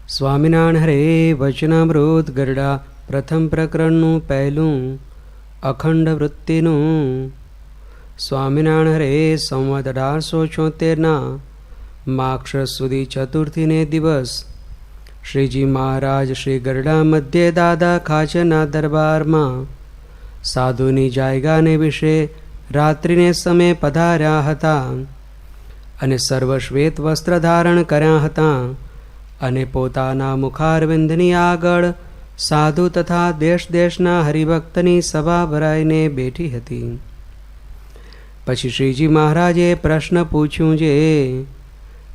સ્વામિનારાયણ હરે વચનામૃત ગરડા પ્રથમ પ્રકરણનું પહેલું અખંડ વૃત્તિનું. સ્વામિનારાયણ હરે સંવત 1876 માક્ષ સુધી ચતુર્થીને દિવસ શ્રીજી મહારાજ શ્રી ગરડા મધ્યે દાદા ખાચરના દરબારમાં સાધુની જાયગાને વિશે રાત્રિને સમયે પધાર્યા હતા અને સર્વશ્વેત વસ્ત્ર ધારણ કર્યા હતા અને પોતાના મુખારવિંદની આગળ સાધુ તથા દેશ દેશના હરિભક્તની સભા ભરાઈને બેઠી હતી. પછી શ્રીજી મહારાજે પ્રશ્ન પૂછ્યું જે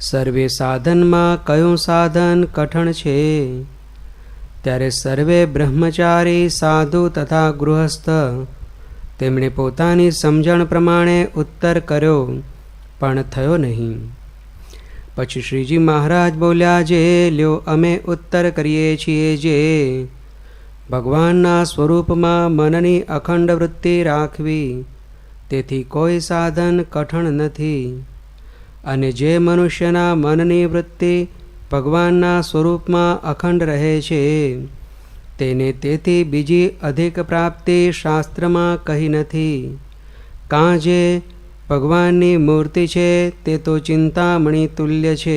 સર્વે સાધનમાં કયું સાધન કઠણ છે? ત્યારે સર્વે બ્રહ્મચારી સાધુ તથા ગૃહસ્થ તેમણે પોતાની સમજણ પ્રમાણે ઉત્તર કર્યો, પણ થયો નહીં. પછી શ્રીજી મહારાજ બોલ્યા જે લ્યો અમે ઉત્તર કરીએ છીએ જે ભગવાનના સ્વરૂપમાં મનની અખંડ વૃત્તિ રાખવી તેથી કોઈ સાધન કઠણ નથી. અને જે મનુષ્યના મનની વૃત્તિ ભગવાનના સ્વરૂપમાં અખંડ રહે છે તેને તેથી બીજી અધિક પ્રાપ્તિ શાસ્ત્રમાં કહી નથી. કાં જે ભગવાનની મૂર્તિ છે તે તો ચિંતામણી તુલ્ય છે.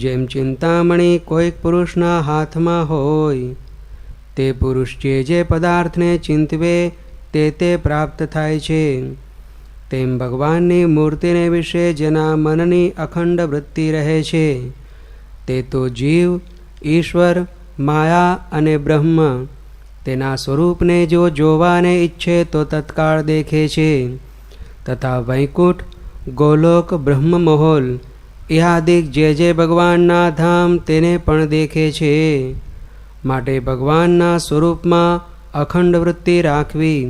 જેમ ચિંતામણી કોઈક પુરુષના હાથમાં હોય તે પુરુષ જે પદાર્થને ચિંતવે તે પ્રાપ્ત થાય છે, તેમ ભગવાનની મૂર્તિને વિશે જેના મનની અખંડ વૃત્તિ રહે છે તે તો જીવ, ઈશ્વર, માયા અને બ્રહ્મ તેના સ્વરૂપને જો જોવાને ઈચ્છે તો તત્કાળ દેખે છે તથા વૈકુંઠ, ગોલોક, બ્રહ્મમહોલ ઇહાદિક જે ભગવાનના ધામ તેને પણ દેખે છે. માટે ભગવાનના સ્વરૂપમાં અખંડ વૃત્તિ રાખવી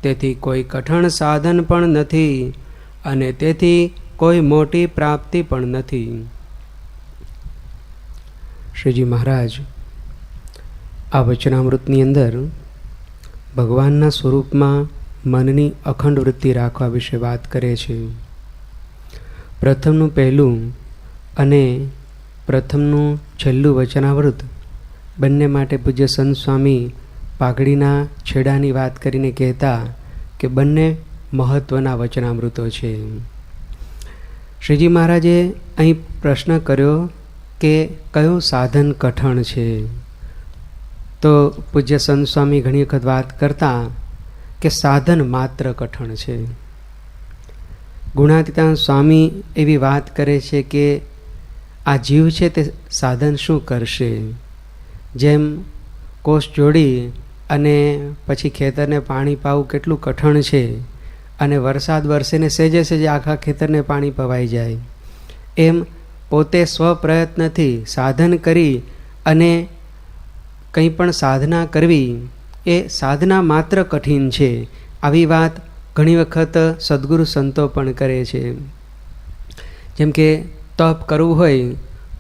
તેથી કોઈ કઠણ સાધન પણ નથી અને તેથી કોઈ મોટી પ્રાપ્તિ પણ નથી. શ્રીજી મહારાજ આ વચનામૃતની અંદર ભગવાનના સ્વરૂપમાં મનની અખંડ વૃત્તિ રાખવા વિશે વાત કરે છે. પ્રથમનું પહેલું અને પ્રથમનું છેલ્લું વચનામૃત બંને માટે પૂજ્ય સંત સ્વામી પાઘડીના છેડાની વાત કરીને કહેતા કે બંને મહત્ત્વના વચનામૃતો છે. શ્રીજી મહારાજે અહીં પ્રશ્ન કર્યો કે કયું સાધન કઠણ છે? તો પૂજ્ય સંત સ્વામી ઘણી વખત વાત કરતા કે સાધન માત્ર કઠણ છે. ગુણાતીતાનંદ સ્વામી એવી વાત કરે છે કે આ જીવ છે તે સાધન શું કરશે? જેમ કોષ જોડી અને પછી ખેતરને પાણી પાવું કેટલું કઠણ છે અને વરસાદ વરસે ને સેજે સેજે આખા ખેતરને પાણી પવાઈ જાય, એમ પોતે સ્વપ્રયત્નથી સાધન કરી અને કંઈ પણ સાધના કરવી એ સાધના માત્ર કઠિન છે. આવી વાત ઘણી વખત સદ્ગુરુ સંતો પણ કરે છે. જેમ કે તપ કરવું હોય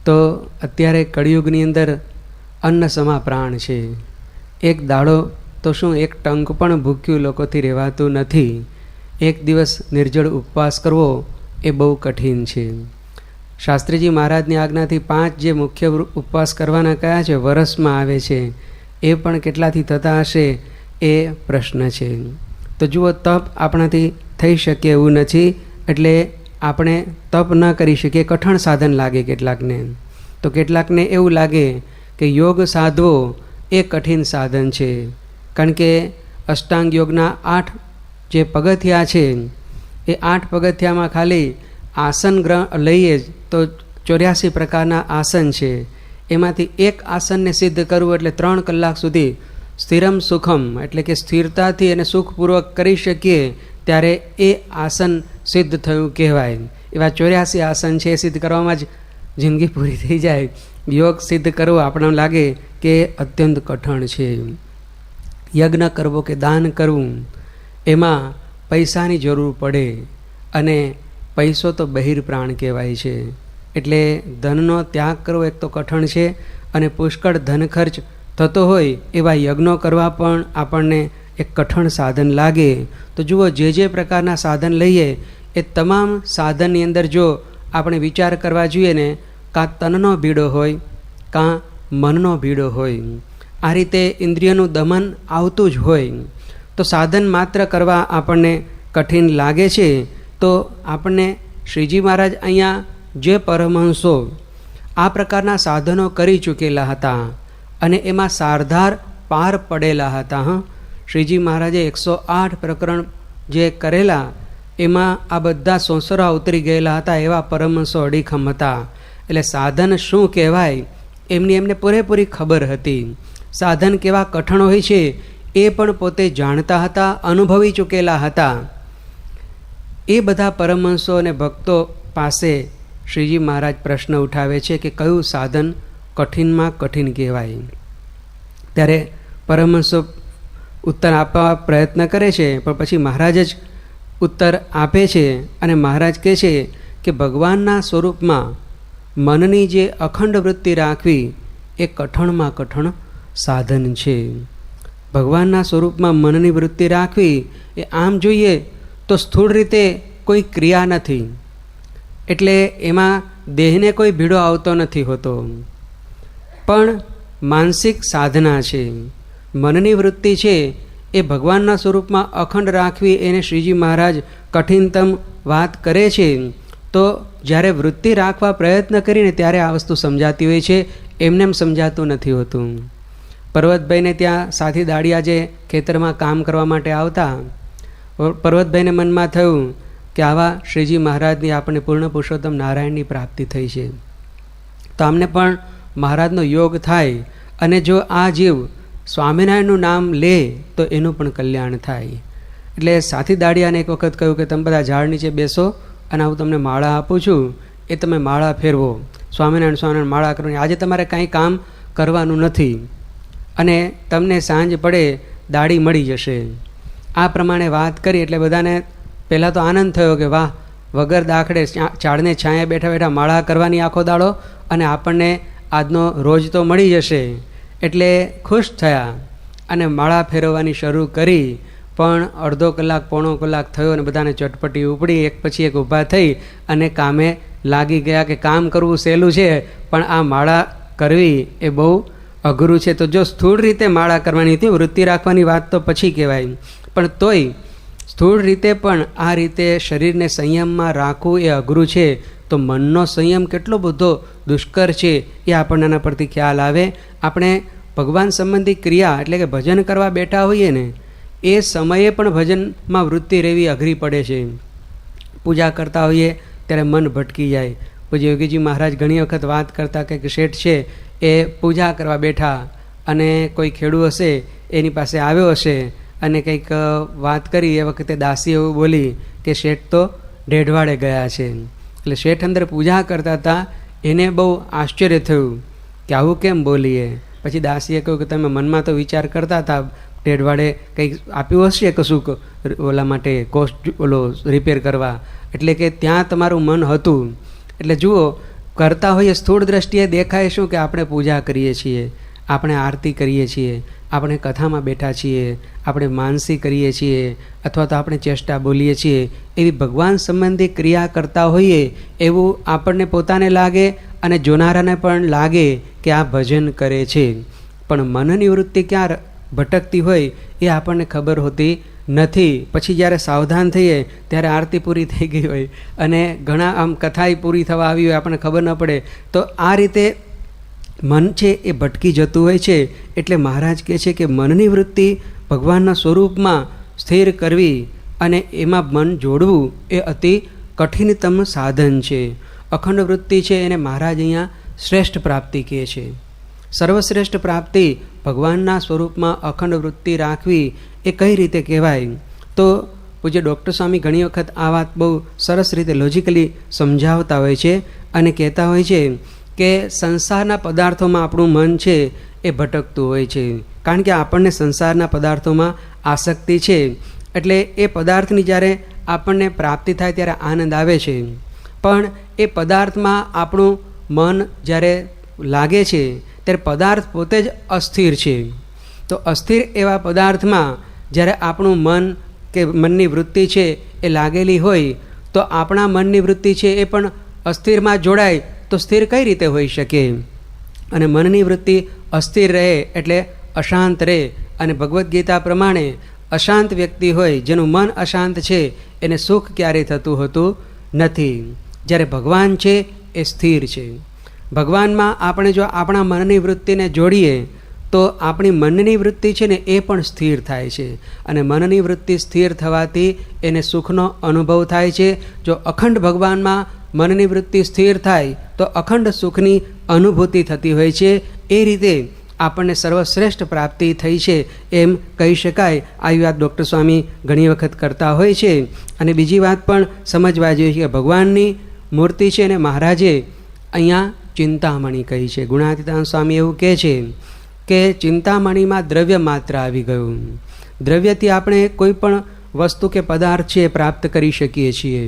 તો અત્યારે કળિયુગની અંદર અન્ન સમા પ્રાણ છે. એક દાડો તો શું એક ટંક પણ ભૂખ્યું લોકોથી રહેવાતું નથી. એક દિવસ નિર્જળ ઉપવાસ કરવો એ બહુ કઠિન છે. શાસ્ત્રીજી મહારાજની આજ્ઞાથી 5 જે મુખ્ય ઉપવાસ કરવાના કયા છે વરસમાં આવે છે એ પણ કેટલાથી થતા હશે એ પ્રશ્ન છે. તો જુઓ, તપ આપણાથી થઈ શકે એવું નથી, એટલે આપણે તપ ન કરી શકીએ. કઠણ સાધન લાગે કેટલાકને, તો કેટલાકને એવું લાગે કે યોગ સાધવો એ કઠિન સાધન છે. કારણ કે અષ્ટાંગ યોગના 8 જે પગથિયા છે એ 8 પગથિયામાં ખાલી આસન લઈએ તો 84 પ્રકારના આસન છે. એમાંથી એક આસનને સિદ્ધ કરવું એટલે 3 કલાક સુધી સ્થિરમ સુખમ એટલે કે સ્થિરતાથી અને સુખપૂર્વક કરી શકીએ ત્યારે એ આસન સિદ્ધ થયું કહેવાય. એવા 84 આસન છે એ સિદ્ધ કરવામાં જ જિંદગી પૂરી થઈ જાય. યોગ સિદ્ધ કરવો આપણને લાગે કે અત્યંત કઠણ છે. યજ્ઞ કરવો કે દાન કરવું એમાં પૈસાની જરૂર પડે અને પૈસો તો બહિર પ્રાણ કહેવાય છે. એટલે ધનનો ત્યાગ કરવો એક તો કઠણ છે અને પુષ્કળ ધન ખર્ચ થતો હોય એવા યજ્ઞો કરવા પણ આપણને એક કઠણ સાધન લાગે. તો જુઓ, જે પ્રકારના સાધન લઈએ એ તમામ સાધનની અંદર જો આપણે વિચાર કરવા જોઈએ ને, કાં તનનો બીડો હોય કાં મનનો ભીડો હોય, આ રીતે ઇન્દ્રિયનું દમન આવતું જ હોય તો સાધન માત્ર કરવા આપણને કઠિન લાગે છે. તો આપણને શ્રીજી મહારાજ અહીંયા જે પરમહંસો આ પ્રકારના સાધનો કરી ચૂકેલા હતા અને એમાં સારધાર પાર પડેલા હતા. શ્રીજી મહારાજે 108 પ્રકરણ જે કરેલા એમાં આ બધા સોંસરા ઉતરી ગયેલા હતા એવા પરમહંસો અડીખમ હતા. એટલે સાધન શું કહેવાય એમને પૂરેપૂરી ખબર હતી. સાધન કેવા કઠણ હોય છે એ પણ પોતે જાણતા હતા, અનુભવી ચૂકેલા હતા. એ બધા પરમહંસો અને ભક્તો પાસે શ્રીજી મહારાજ પ્રશ્ન ઉઠાવે છે કે કયું સાધન કઠિનમાં કઠિન કહેવાય. ત્યારે પરમહંસો ઉત્તર આપવા પ્રયત્ન કરે છે, પણ પછી મહારાજ જ ઉત્તર આપે છે અને મહારાજ કહે છે કે ભગવાનના સ્વરૂપમાં મનની જે અખંડ વૃત્તિ રાખવી એ કઠણમાં કઠણ સાધન છે. ભગવાનના સ્વરૂપમાં મનની વૃત્તિ રાખવી એ આમ જોઈએ તો સ્થૂળ રીતે કોઈ ક્રિયા નથી, એટલે એમાં દેહને કોઈ ભીડો આવતો નથી હોતો, પણ માનસિક સાધના છે. મનની વૃત્તિ છે એ ભગવાનના સ્વરૂપમાં અખંડ રાખવી એને શ્રીજી મહારાજ કઠિનતમ વાત કરે છે. તો જ્યારે વૃત્તિ રાખવા પ્રયત્ન કરીને ત્યારે આ વસ્તુ સમજાતી હોય છે, એમને સમજાતું નથી હોતું. પર્વતભાઈને ત્યાં સાથી દાડિયા જે ખેતરમાં કામ કરવા માટે આવતા, પર્વતભાઈને મનમાં થયું કે આવા શ્રીજી મહારાજની આપણને પૂર્ણ પુરુષોત્તમ નારાયણની પ્રાપ્તિ થઈ છે, તો આમને પણ મહારાજનો યોગ થાય અને જો આ જીવ સ્વામિનારાયણનું નામ લે તો એનું પણ કલ્યાણ થાય. એટલે સાથી દાડિયાને એક વખત કહ્યું કે તમે બધા ઝાડ નીચે બેસો અને હું તમને માળા આપું છું, એ તમે માળા ફેરવો, સ્વામિનારાયણ સ્વામિનારાયણ માળા કરવાની. આજે તમારે કાંઈ કામ કરવાનું નથી અને તમને સાંજ પડે દાડી મળી જશે. આ પ્રમાણે વાત કરી એટલે બધાને પહેલાં તો આનંદ થયો કે વાહ, વગર દાખલે ઝાડને છાંયે બેઠા બેઠા માળા કરવાની આખો દાડો અને આપણને આજનો રોજ તો મળી જશે. એટલે ખુશ થયા અને માળા ફેરવવાની શરૂ કરી. પણ અડધો કલાક પોણો કલાક થયો અને બધાને ચટપટી ઉપડી, એક પછી એક ઊભા થઈ અને કામે લાગી ગયા કે કામ કરવું સહેલું છે પણ આ માળા કરવી એ બહુ અઘરું છે. તો જો સ્થૂળ રીતે માળા કરવાની હતી, વૃત્તિ રાખવાની વાત તો પછી કહેવાય, પણ તોય સ્થૂળ રીતે પણ આ રીતે શરીરને સંયમમાં રાખવું એ અઘરું છે. તો મનનો સંયમ કેટલો બધો દુષ્કર છે એ આપણને આના પરથી ખ્યાલ આવે. આપણે ભગવાન સંબંધી ક્રિયા એટલે કે ભજન કરવા બેઠા હોઈએ ને એ સમયે પણ ભજનમાં વૃત્તિ રહેવી અઘરી પડે છે. પૂજા કરતા હોઈએ ત્યારે મન ભટકી જાય. પૂજ્ય યોગીજી મહારાજ ઘણી વખત વાત કરતા કે શેઠ છે એ પૂજા કરવા બેઠા અને કોઈ ખેડૂ હશે એની પાસે આવ્યો હશે અને કંઈક વાત કરી, એ વખતે દાસી એવું બોલી કે શેઠ તો ઢેઢવાડે ગયા છે. એટલે શેઠ અંદર પૂજા કરતા હતા, એને બહુ આશ્ચર્ય થયું કે આવું કેમ બોલીએ. પછી દાસીએ કહ્યું કે તમે મનમાં તો વિચાર કરતા હતા ઢેઢવાડે કંઈક આપ્યું હશે કશુંક ઓલા માટે કોસ્ટ ઓલો રિપેર કરવા, એટલે કે ત્યાં તમારું મન હતું. એટલે જુઓ, કરતા હોઈએ સ્થૂળ દ્રષ્ટિએ દેખાય શું કે આપણે પૂજા કરીએ છીએ, આપણે આરતી કરીએ છીએ, આપણે કથામાં બેઠા છીએ, આપણે માનસી કરીએ છીએ અથવા તો આપણે ચેષ્ટા બોલીએ છીએ. એવી ભગવાન સંબંધી ક્રિયા કરતા હોઈએ એવું આપણને પોતાને લાગે અને જોનારાને પણ લાગે કે આ ભજન કરે છે. પણ મનની વૃત્તિ ક્યાં ભટકતી હોય એ આપણને ખબર હોતી નથી. પછી જ્યારે સાવધાન થઈએ ત્યારે આરતી પૂરી થઈ ગઈ હોય અને ઘણા આમ કથાઈ પૂરી થવા આવી હોય, આપણને ખબર ન પડે. તો આ રીતે મન છે એ ભટકી જતું હોય છે. એટલે મહારાજ કહે છે કે મનની વૃત્તિ ભગવાનના સ્વરૂપમાં સ્થિર કરવી અને એમાં મન જોડવું એ અતિ કઠિનતમ સાધન છે. અખંડ વૃત્તિ છે એને મહારાજ અહીંયા શ્રેષ્ઠ પ્રાપ્તિ કહે છે. સર્વશ્રેષ્ઠ પ્રાપ્તિ ભગવાનના સ્વરૂપમાં અખંડ વૃત્તિ રાખવી એ કઈ રીતે કહેવાય. તો પૂજ્ય ડૉક્ટર સ્વામી ઘણી વખત આ વાત બહુ સરસ રીતે લોજિકલી સમજાવતા હોય છે અને કહેતા હોય છે કે સંસારના પદાર્થોમાં આપણું મન છે એ ભટકતું હોય છે, કારણ કે આપણને સંસારના પદાર્થોમાં આસક્તિ છે. એટલે એ પદાર્થની જ્યારે આપણને પ્રાપ્તિ થાય ત્યારે આનંદ આવે છે, પણ એ પદાર્થમાં આપણું મન જ્યારે લાગે છે ત્યારે પદાર્થ પોતે જ અસ્થિર છે. તો અસ્થિર એવા પદાર્થમાં જ્યારે આપણું મન કે મનની વૃત્તિ છે એ લાગેલી હોય તો આપણા મનની વૃત્તિ છે એ પણ અસ્થિરમાં જોડાય તો સ્થિર કઈ રીતે હોઈ શકે. અને મનની વૃત્તિ અસ્થિર રહે એટલે અશાંત રહે. અને ભગવદ્ ગીતા પ્રમાણે અશાંત વ્યક્તિ હોય, જેનું મન અશાંત છે, એને સુખ ક્યારેય થતું હોતું નથી. જ્યારે ભગવાન છે એ સ્થિર છે. ભગવાનમાં આપણે જો આપણા મનની વૃત્તિને જોડીએ તો આપણી મનની વૃત્તિ છે ને એ પણ સ્થિર થાય છે. અને મનની વૃત્તિ સ્થિર થવાથી એને સુખનો અનુભવ થાય છે. જો અખંડ ભગવાનમાં મનની વૃત્તિ સ્થિર થાય તો અખંડ સુખની અનુભૂતિ થતી હોય છે. એ રીતે આપણને સર્વશ્રેષ્ઠ પ્રાપ્તિ થઈ છે એમ કહી શકાય. આવી વાત ડૉક્ટર સ્વામી ઘણી વખત કરતા હોય છે. અને બીજી વાત પણ સમજવા જોઈએ કે ભગવાનની મૂર્તિ છે અને મહારાજે અહીંયા ચિંતામણી કહી છે. ગુણાતીતાનંદ સ્વામી એવું કહે છે કે ચિંતામણીમાં દ્રવ્ય માત્ર આવી ગયું. દ્રવ્યથી આપણે કોઈ પણ વસ્તુ કે પદાર્થ છે પ્રાપ્ત કરી શકીએ છીએ,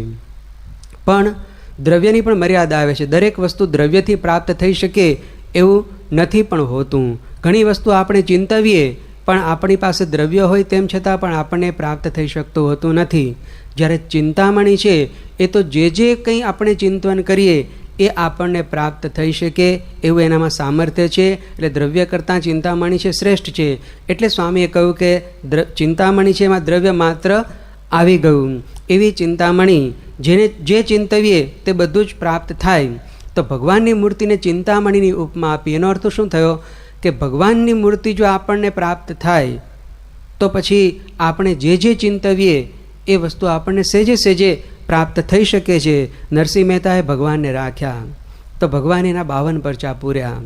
પણ દ્રવ્યની પણ મર્યાદા આવે છે. દરેક વસ્તુ દ્રવ્યથી પ્રાપ્ત થઈ શકે એવું નથી પણ હોતું. ઘણી વસ્તુ આપણે ચિંતવીએ પણ આપણી પાસે દ્રવ્ય હોય તેમ છતાં પણ આપણને પ્રાપ્ત થઈ શકતું હોતું નથી. જ્યારે ચિંતામણી છે એ તો જે કંઈ આપણે ચિંતન કરીએ એ આપણને પ્રાપ્ત થઈ શકે એવું એનામાં સામર્થ્ય છે. એટલે દ્રવ્ય કરતાં ચિંતામણી છે શ્રેષ્ઠ છે. એટલે સ્વામીએ કહ્યું કે ચિંતામણી છે એમાં દ્રવ્ય માત્ર આવી ગયું. એવી ચિંતામણી જેને જે ચિંતવીએ તે બધું જ પ્રાપ્ત થાય. તો ભગવાનની મૂર્તિને ચિંતામણીની ઉપમા આપી. એનો અર્થ શું થયો કે ભગવાનની મૂર્તિ જો આપણને પ્રાપ્ત થાય તો પછી આપણે જે ચિંતવીએ એ વસ્તુ આપણને સેજે પ્રાપ્ત થઈ શકે છે. નરસિંહ મહેતાએ ભગવાનને રાખ્યા તો ભગવાન એના 52 પરચા પૂર્યા.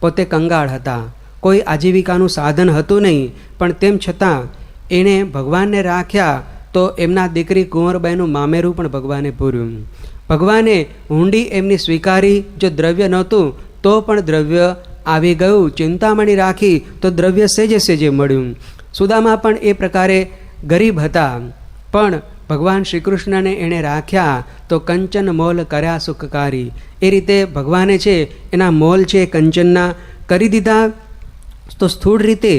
પોતે કંગાળ હતા, કોઈ આજીવિકાનું સાધન હતું નહીં, પણ તેમ છતાં એણે ભગવાનને રાખ્યા તો એમના દીકરી કુંવરબાઈનું મામેરું પણ ભગવાને પૂર્યું. ભગવાને હુંડી એમની સ્વીકારી. જો દ્રવ્ય નહોતું તો પણ દ્રવ્ય આવી ગયું. ચિંતામણી રાખી તો દ્રવ્ય સેજે મળ્યું. સુદામા પણ એ પ્રકારે ગરીબ હતા, પણ ભગવાન શ્રી કૃષ્ણને એણે રાખ્યા તો કંચન મોલ કર્યા સુખકારી. એ રીતે ભગવાને છે એના મોલ છે કંચનના કરી દીધા. તો સ્થૂળ રીતે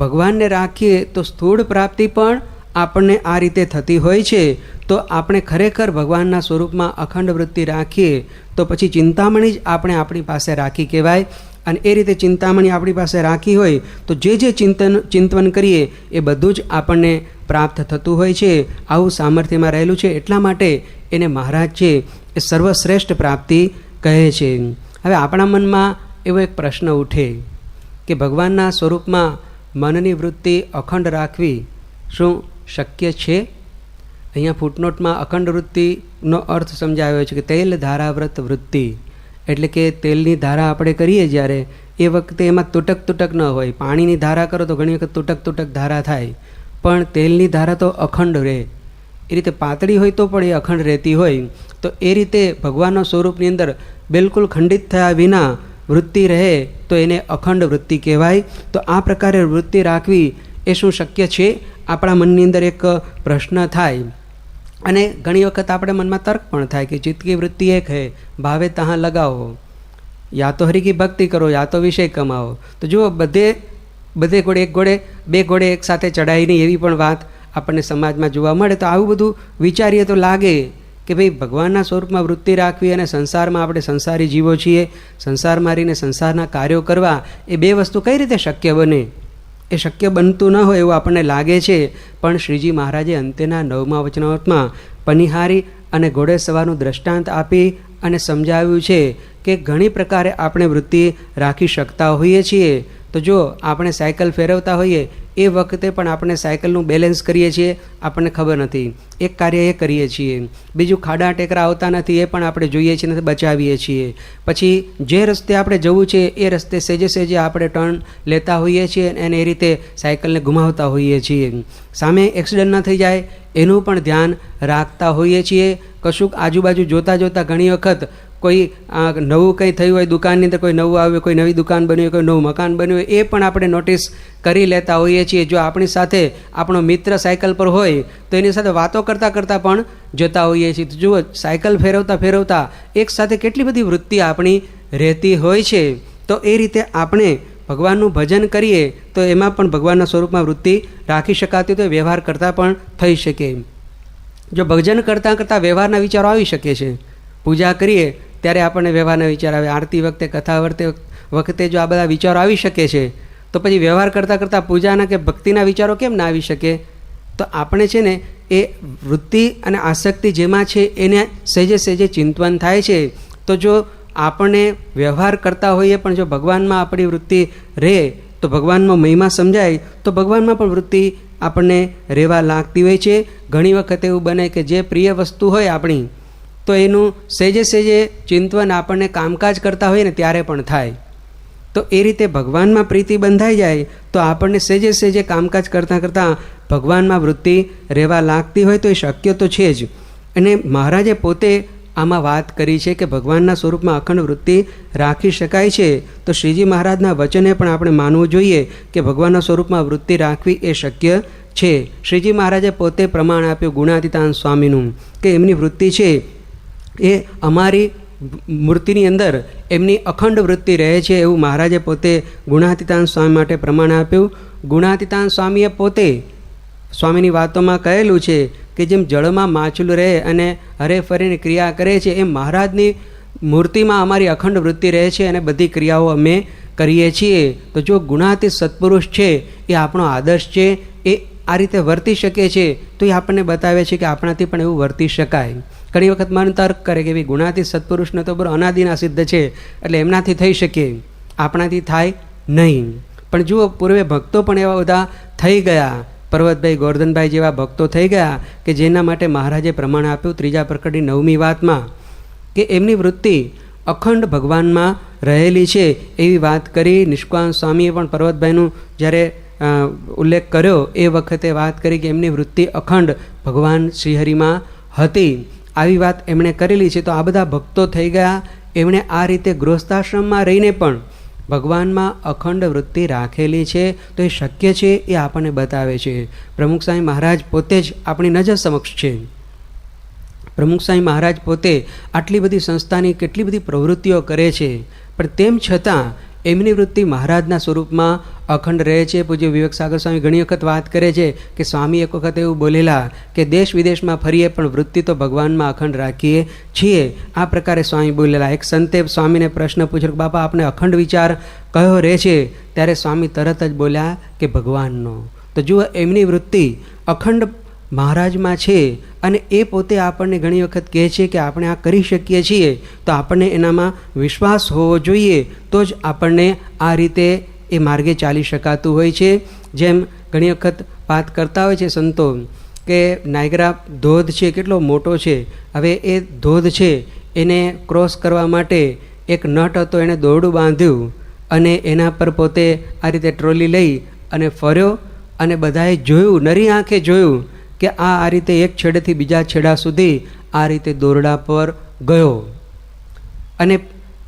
ભગવાનને રાખીએ તો સ્થૂળ પ્રાપ્તિ પણ આપણને આ રીતે થતી હોય છે. તો આપણે ખરેખર ભગવાનના સ્વરૂપમાં અખંડ વૃત્તિ રાખીએ તો પછી ચિંતામણી જ આપણે આપણી પાસે રાખી કહેવાય. અને એ રીતે ચિંતામણી આપણી પાસે રાખી હોય તો જે ચિંતન કરીએ એ બધું જ આપણને પ્રાપ્ત થતું હોય છે. આવું સામર્થ્યમાં રહેલું છે. એટલા માટે એને મહારાજ છે એ સર્વશ્રેષ્ઠ પ્રાપ્તિ કહે છે. હવે આપણા મનમાં એવો એક પ્રશ્ન ઉઠે કે ભગવાનના સ્વરૂપમાં મનની વૃત્તિ અખંડ રાખવી શું શક્ય છે? અહીંયા ફૂટનોટમાં અખંડ વૃત્તિનો અર્થ સમજાવ્યો છે કે તેલ ધારાવ્રત વૃત્તિ, એટલે કે તેલની ધારા આપણે કરીએ જ્યારે એ વખતે એમાં તૂટક ન હોય. પાણીની ધારા કરો તો ઘણી વખત તૂટક ધારા થાય, પણ તેલની ધારા તો અખંડ રહે. એ રીતે પાતળી હોય તો પણ એ અખંડ રહેતી હોય. તો એ રીતે ભગવાનના સ્વરૂપની અંદર બિલકુલ ખંડિત થયા વિના વૃત્તિ રહે તો એને અખંડ વૃત્તિ કહેવાય. તો આ પ્રકારે વૃત્તિ રાખવી એ શું શક્ય છે? આપણા મનની અંદર એક પ્રશ્ન થાય. અને ઘણી વખત આપણે મનમાં તર્ક પણ થાય કે ચિત્ત કી વૃત્તિ એક હૈ, ભાવે તહાં લગાવો, યા તો હરિ કી ભક્તિ કરો યા તો વિષય કમાવો. તો જુઓ બધે ઘોડે એક ઘોડે બે ઘોડે એક સાથે ચડાય નહીં એવી પણ વાત આપણને સમાજમાં જોવા મળે. તો આવું બધું વિચારીએ તો લાગે કે ભાઈ ભગવાનના સ્વરૂપમાં વૃત્તિ રાખવી અને સંસારમાં આપણે સંસારી જીવો છીએ, સંસારમાં રહીને સંસારના કાર્યો કરવા, એ બે વસ્તુ કઈ રીતે શક્ય બને? એ શક્ય બનતું ન હોય એવું આપણને લાગે છે. પણ શ્રીજી મહારાજે અંત્યના 9મા વચનામૃતમાં પનિહારી અને ઘોડે સવારનું દ્રષ્ટાંત આપી અને સમજાવ્યું છે કે ઘણી પ્રકારે આપણે વૃત્તિ રાખી શકતા હોઈએ છીએ. તો જો આપણે સાયકલ ફેરવતા હોઈએ એ વખતે પણ આપણે સાયકલનું બેલેન્સ કરીએ છીએ, આપણને ખબર નથી. એક કાર્ય એ કરીએ છીએ. બીજું ખાડા ટેકરા આવતા નથી એ પણ આપણે જોઈએ છીએ નથી, બચાવીએ છીએ. પછી જે રસ્તે આપણે જવું છે એ રસ્તે સેજે આપણે ટર્ન લેતા હોઈએ છીએ અને એ રીતે સાયકલને ઘુમાવતા હોઈએ છીએ. સામે એક્સિડન્ટ ન થઈ જાય એનું પણ ધ્યાન રાખતા હોઈએ છીએ. કશુંક આજુબાજુ જોતાં ઘણી વખત કોઈ નવું કંઈ થયું હોય, દુકાનની અંદર કોઈ નવું આવ્યું, કોઈ નવી દુકાન બની હોય, કોઈ નવું મકાન બન્યું હોય, એ પણ આપણે નોટિસ કરી લેતા હોઈએ છીએ. જો આપણી સાથે આપણો મિત્ર સાયકલ પર હોય તો એની સાથે વાતો કરતાં પણ જતા હોઈએ છીએ. તો જુઓ, સાયકલ ફેરવતા એક સાથે કેટલી બધી વૃત્તિ આપણી રહેતી હોય છે. તો એ રીતે આપણે ભગવાનનું ભજન કરીએ તો એમાં પણ ભગવાનના સ્વરૂપમાં વૃત્તિ રાખી શકાતી તો વ્યવહાર કરતાં પણ થઈ શકે. જો ભજન કરતાં વ્યવહારના વિચારો આવી શકે છે. પૂજા કરીએ ત્યારે આપણને વ્યવહારના વિચાર આવે, આરતી વખતે, કથા વખતે જો આ બધા વિચારો આવી શકે છે તો પછી વ્યવહાર કરતાં કરતાં પૂજાના કે ભક્તિના વિચારો કેમ ના આવી શકે? તો આપણે છે ને એ વૃત્તિ અને આસક્તિ જેમાં છે એને સહેજે સહેજે ચિંતવન થાય છે. તો જો આપણને વ્યવહાર કરતા હોઈએ પણ જો ભગવાનમાં આપણી વૃત્તિ રહે તો ભગવાનનો મહિમા સમજાય તો ભગવાનમાં પણ વૃત્તિ આપણને રહેવા લાગતી હોય છે. ઘણી વખત એવું બને કે જે પ્રિય વસ્તુ હોય આપણી તો એનું સહેજે સહેજે ચિંતવન આપણને કામકાજ કરતા હોય ને ત્યારે પણ થાય. તો એ રીતે ભગવાનમાં પ્રીતિ બંધાઈ જાય તો આપણને સહેજે સહેજે કામકાજ કરતાં કરતાં ભગવાનમાં વૃત્તિ રહેવા લાગતી હોય તો એ શક્ય તો છે જ. અને મહારાજે પોતે આમાં વાત કરી છે કે ભગવાનના સ્વરૂપમાં અખંડ વૃત્તિ રાખી શકાય છે. તો શ્રીજી મહારાજના વચને પણ આપણે માનવું જોઈએ કે ભગવાનના સ્વરૂપમાં વૃત્તિ રાખવી એ શક્ય છે. શ્રીજી મહારાજે પોતે પ્રમાણ આપ્યું ગુણાતીતાન સ્વામીનું કે એમની વૃત્તિ છે એ અમારી મૂર્તિની અંદર એમની અખંડ વૃત્તિ રહે છે એવું મહારાજે પોતે ગુણાતીતાન સ્વામી માટે પ્રમાણ આપ્યું. ગુણાતીતાન સ્વામીએ પોતે સ્વામીની વાતોમાં કહેલું છે કે જેમ જળમાં માછલું રહે અને હરે ફરીને ક્રિયા કરે છે એમ મહારાજની મૂર્તિમાં અમારી અખંડ વૃત્તિ રહે છે અને બધી ક્રિયાઓ અમે કરીએ છીએ. તો જો ગુણાતીત સત્પુરુષ છે એ આપણો આદર્શ છે, એ આ રીતે વર્તી શકે છે તો એ આપણને બતાવે છે કે આપણાથી પણ એવું વર્તી શકાય. ઘણી વખત મન તર્ક કરે કે ભાઈ ગુણાતીત સત્પુરુષને તો બરો અનાદિના સિદ્ધ છે એટલે એમનાથી થઈ શકે, આપણાથી થાય નહીં. પણ જુઓ પૂર્વે ભક્તો પણ એવા બધા થઈ ગયા, પર્વતભાઈ ગોરધનભાઈ જેવા ભક્તો થઈ ગયા કે જેના માટે મહારાજે પ્રમાણ આપ્યું ત્રીજા પ્રકરણની 9મી વાતમાં કે એમની વૃત્તિ અખંડ ભગવાનમાં રહેલી છે એવી વાત કરી. નિષ્કાંત સ્વામીએ પણ પર્વતભાઈનું જ્યારે ઉલ્લેખ કર્યો એ વખતે વાત કરી કે એમની વૃત્તિ અખંડ ભગવાન શ્રીહરિમાં હતી, આવી વાત એમણે કરેલી છે. તો આ બધા ભક્તો થઈ ગયા, એમણે આ રીતે ગૃહસ્થાશ્રમમાં રહીને પણ ભગવાનમાં અખંડ વૃત્તિ રાખેલી છે. તો એ શક્ય છે એ આપણને બતાવે છે. પ્રમુખ સ્વામી મહારાજ પોતે જ આપણી નજર સમક્ષ છે. પ્રમુખ સ્વામી મહારાજ પોતે આટલી બધી સંસ્થાની કેટલી બધી પ્રવૃત્તિઓ કરે છે પણ તેમ છતાં એમની વૃત્તિ મહારાજના સ્વરૂપમાં અખંડ રહે છે. પૂજ્ય વિવેક સાગર સ્વામી ઘણી વખત વાત કરે છે કે સ્વામી એક વખત એવું બોલેલા કે દેશ વિદેશમાં ફરીએ પણ વૃત્તિ તો ભગવાનમાં અખંડ રાખીએ છીએ. આ પ્રકારે સ્વામી બોલેલા. એક સંતે સ્વામીને પ્રશ્ન પૂછ્યો કે બાપા આપણે અખંડ વિચાર કયો રહે છે? ત્યારે સ્વામી તરત જ બોલ્યા કે ભગવાનનો. તો જુઓ એમની વૃત્તિ અખંડ મહારાજમાં છે અને એ પોતે આપણને ઘણી વખત કહે છે કે આપણે આ કરી શકીએ છીએ. તો આપણને એનામાં વિશ્વાસ હોવો જોઈએ તો જ આપણને આ રીતે એ માર્ગે ચાલી શકાતું હોય છે. જેમ ઘણી વખત વાત કરતા હોય છે સંતો કે નાયગ્રા ધોધ છે કેટલો મોટો છે, હવે એ ધોધ છે એને ક્રોસ કરવા માટે એક નટ હતો, એણે દોરડું બાંધ્યું અને એના પર પોતે આ રીતે ટ્રોલી લઈ અને ફર્યો અને બધાએ જોયું, નરી આંખે જોયું કે આ રીતે એક છેડેથી બીજા છેડા સુધી આ રીતે દોરડા પર ગયો. અને